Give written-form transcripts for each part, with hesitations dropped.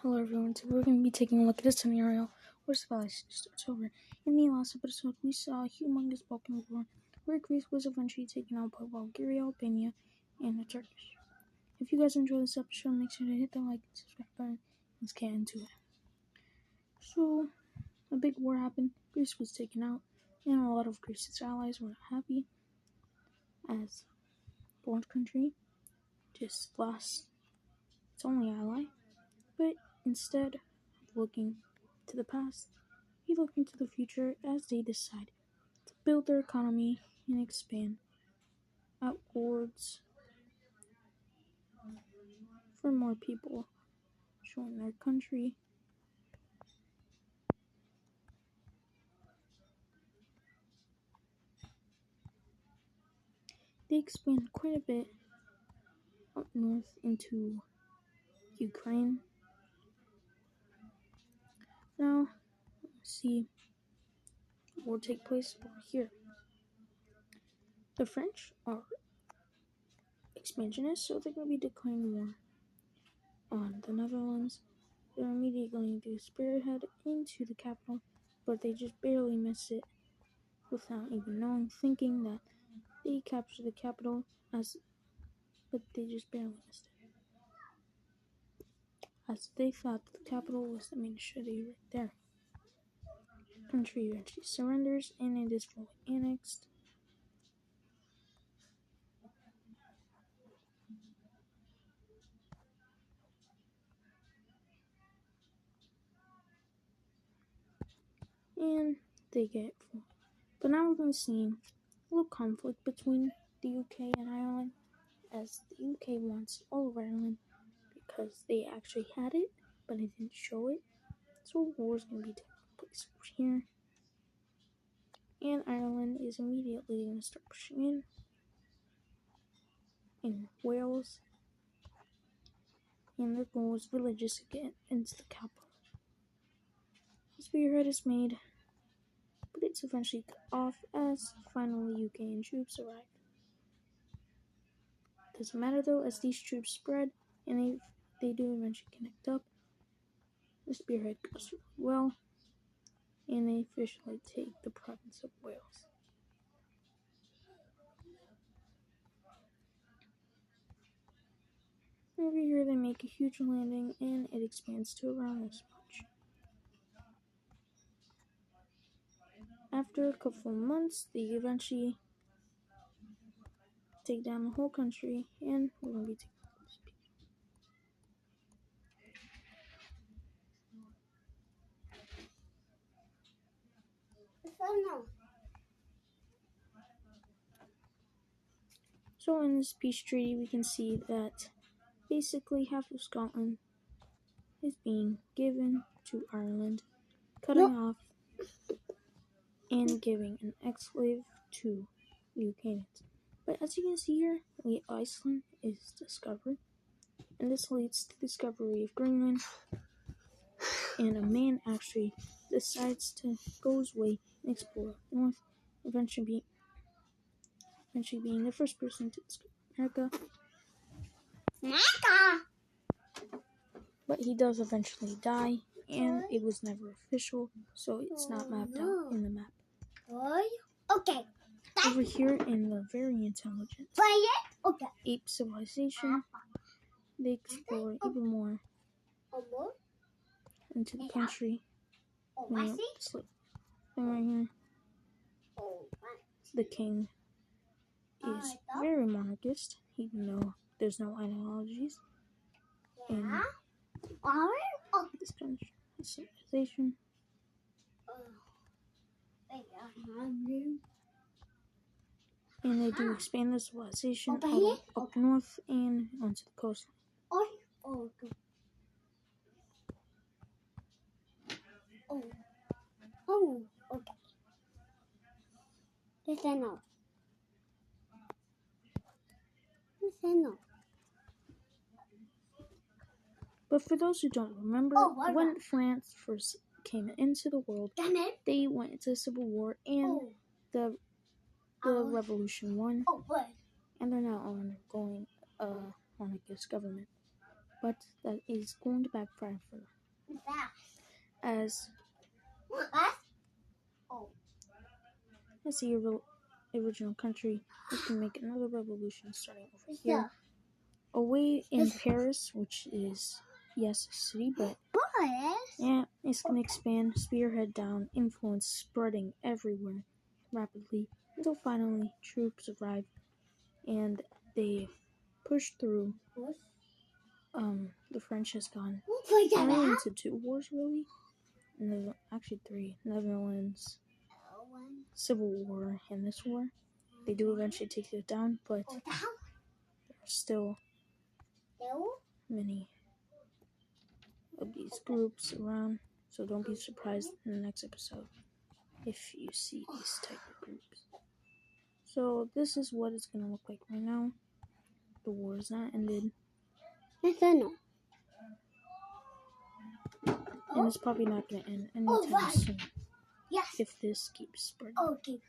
Hello everyone, today we're going to be taking a look at a scenario where civilization starts over. In the last episode, we saw a humongous Balkan war where Greece was eventually taken out by Bulgaria, Albania, and the Turkish. If you guys enjoyed this episode, make sure to hit that like and subscribe button. Let's get into it. So, a big war happened, Greece was taken out, and a lot of Greece's allies were not happy as one country just lost its only ally, but instead of looking to the past, we look into the future as they decide to build their economy and expand outwards for more people join their country. They expand quite a bit up north into Ukraine. Now, let's see what will take place over here. The French are expansionists, so they're going to be declaring war on the Netherlands. They're immediately going to spearhead into the capital, but they just barely miss it without even knowing, thinking that they captured the capital, but they just barely missed it, as they thought the capital was the main city right there. The country eventually surrenders, and it is fully annexed. And they get full. But now we're going to see a little conflict between the UK and Ireland, as the UK wants all of Ireland because they actually had it, but it didn't show it. So war is going to be taking place over here. And Ireland is immediately going to start pushing in Wales. And their goal is really just to get into the capital. The spearhead is made, but it's eventually cut off as finally UK troops arrive. Doesn't matter though, as these troops spread and they do eventually connect up. The spearhead goes really well, and they officially take the province of Wales. Over here they make a huge landing, and it expands to around this much. After a couple of months, they eventually take down the whole country, and we're going to be taking this picture. So in this peace treaty, we can see that basically half of Scotland is being given to Ireland, cutting off and giving an ex-slave to UK. But as you can see here, Iceland is discovered, and this leads to the discovery of Greenland, and a man actually decides to go his way and explore north, eventually being the first person to discover America. But he does eventually die, and it was never official, so it's not mapped out in the map. Okay. Over here in the very intelligent ape civilization, they explore even more into the country. This little thing right here. The king is very monarchist, even though there's no ideologies in this country, this civilization. And they do expand the civilization up north and onto the coastline. Okay. Listen up. But for those who don't remember, when France first came into the world, they went into a civil war, and the revolution won, and they're now undergoing a monarchist government. but that is going to backfire for them. As the original country, we can make another revolution starting over here. Away in Paris, which is, yes, a city, but yeah, it's going to expand, spearhead down, influence spreading everywhere rapidly until finally troops arrive and they push through. The French has gone only into 2 wars, really. No, actually 3. Netherlands, Civil War, and this war. They do eventually take it down, but there are still many of these groups around, so don't be surprised in the next episode if you see these type of groups. So this is what it's going to look like right now. The war is not ended. And it's probably not going to end anytime soon. If this keeps spreading. Okay.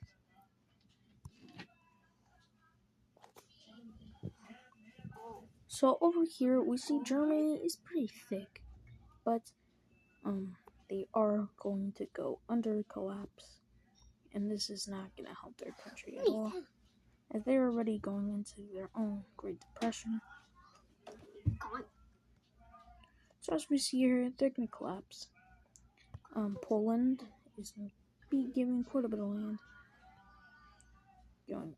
So over here we see Germany is pretty thick, but they are going to go under collapse, and this is not going to help their country at all, as they're already going into their own Great Depression. So as we see here, they're going to collapse. Poland is going to be giving quite a bit of land, going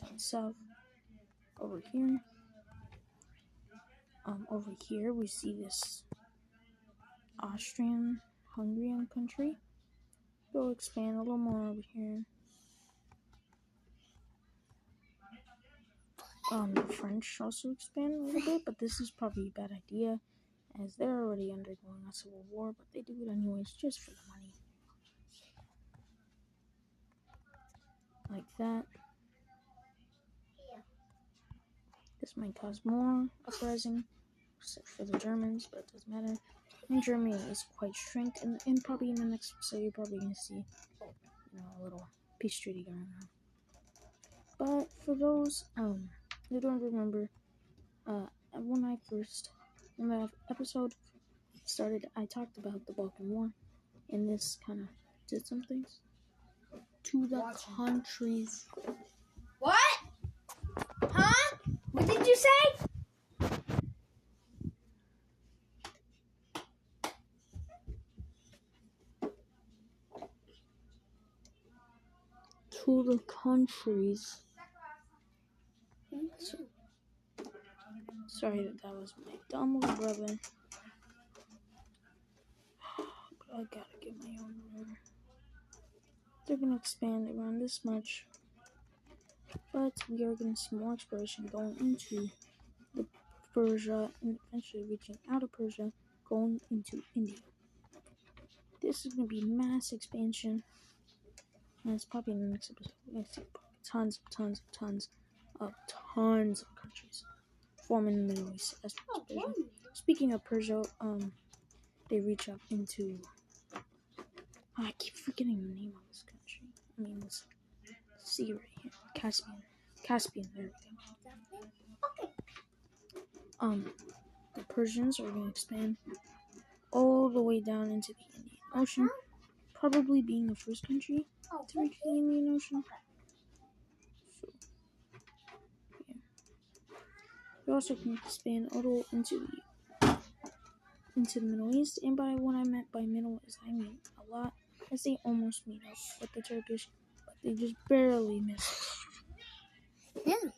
down south. Over here we see this Austrian-Hungarian country. Go expand a little more over here. The French also expand a little bit, but this is probably a bad idea, as they're already undergoing a civil war, but they do it anyways just for the money. Like that. This might cause more uprising, except for the Germans, but it doesn't matter. And Germany is quite shrink, and probably in the next episode you're probably going to see, a little peace treaty going on. But for those who don't remember, when the episode started, I talked about the Balkan War, and this kind of did some things to the countries. What? Huh? What did you say? To the countries. Sorry that was my dumb little brother. But I gotta get my own room. They're gonna expand around this much. But we are gonna see more exploration going into the Persia and eventually reaching out of Persia, going into India. This is gonna be mass expansion. And it's probably in the next episode. We're gonna see tons of countries forming the Middle East as well as Persia. Speaking of Persia, they reach up into. I keep forgetting the name of this country. I mean, this sea right here, Caspian. There we go. The Persians are going to expand all the way down into the Indian Ocean, probably being the first country to reach the Indian Ocean. So, yeah. They're also going to expand a little into the Middle East, and by what I meant by middle is I mean a lot, as they almost meet up with the Turkish, but they just barely miss it. Yeah.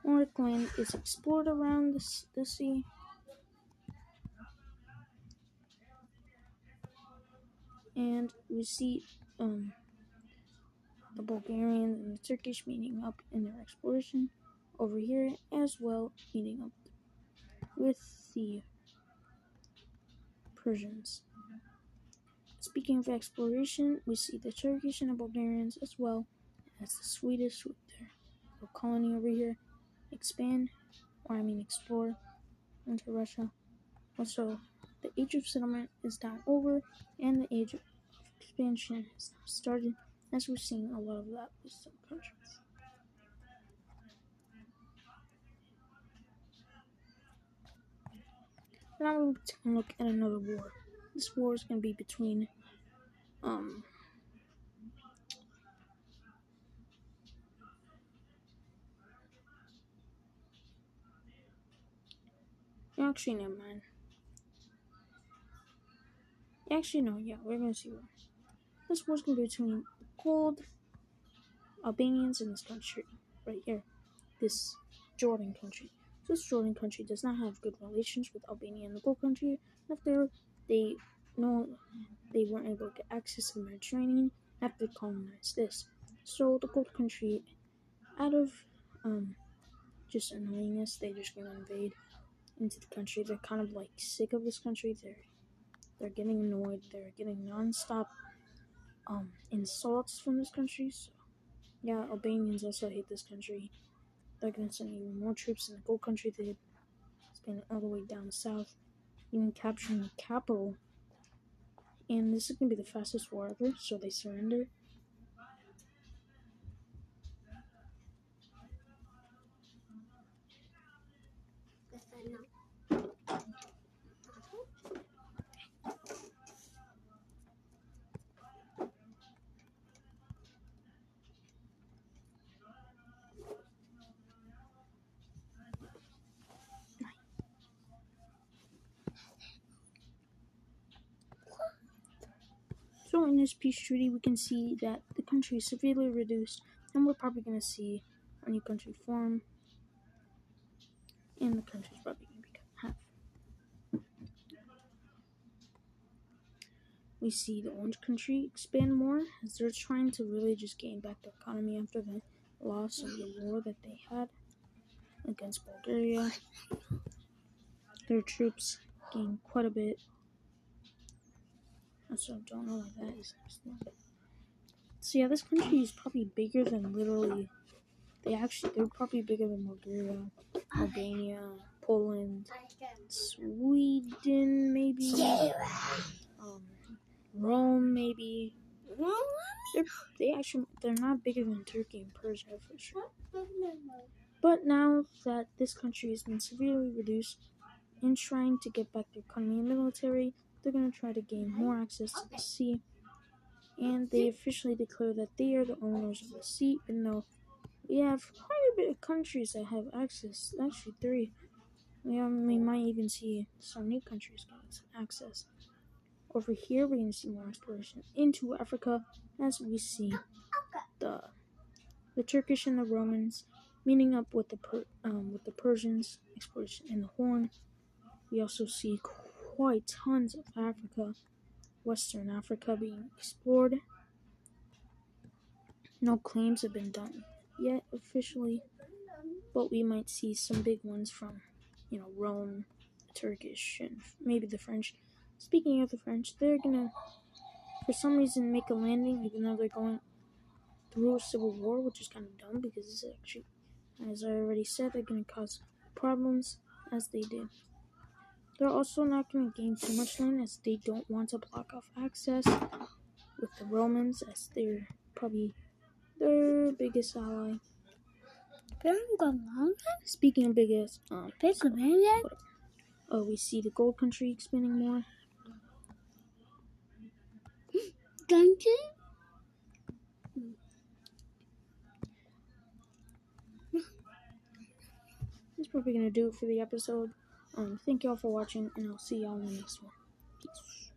Nordic land is explored around the sea. And we see the Bulgarians and the Turkish meeting up in their exploration over here, as well meeting up with the Persians. Speaking of exploration, we see the Turkish and the Bulgarians, as well as the Swedish with their little colony over here, explore into Russia. Also, The age of settlement is now over, and the age of expansion has now started, as we're seeing a lot of that with some countries. Now we're going to take a look at another war. This war is going to be between actually, never mind. Actually, no, yeah, we're going to see war. This war's going to be between the cold Albanians in this country, right here, this Jordan country. This Jordan country does not have good relations with Albania and the Gold country. After they know they weren't able to get access to the Mediterranean after they colonized this. So the Gold country, out of just annoyingness, they just gonna invade into the country. They're kind of like sick of this country. They're getting annoyed. They're getting non-stop insults from this country. So yeah, Albanians also hate this country. They're gonna send even more troops in the Gold country. They've been all the way down south, even capturing the capital. And this is gonna be the fastest war ever. So they surrender. So in this peace treaty, we can see that the country is severely reduced, and we're probably going to see a new country form, and the country is probably going to become half. We see the Orange country expand more, as they're trying to really just gain back their economy after the loss of the war that they had against Bulgaria. Their troops gained quite a bit. Also, don't know what that is. So yeah, this country is probably bigger than literally. They're probably bigger than Bulgaria, Albania, Poland, Sweden, maybe, Rome, maybe. They're not bigger than Turkey and Persia for sure. But now that this country has been severely reduced and trying to get back their economy and military, they're going to try to gain more access to the sea. And they officially declare that they are the owners of the sea, even though we have quite a bit of countries that have access. Actually, 3. We might even see some new countries getting some access. Over here, we're going to see more exploration into Africa, as we see the Turkish and the Romans meeting up with the Persians, exploration in the Horn. We also see quite tons of Africa, Western Africa being explored. No claims have been done yet officially, but we might see some big ones from, Rome, the Turkish, and maybe the French. Speaking of the French, they're gonna, for some reason, make a landing, even though they're going through a civil war, which is kind of dumb because this is actually, as I already said, they're gonna cause problems as they did. They're also not gonna gain too much land as they don't want to block off access with the Romans, as they're probably their biggest ally. Speaking of biggest, we see the Gold country expanding more. That's probably gonna do it for the episode. Thank y'all for watching, and I'll see y'all in the next one. Peace.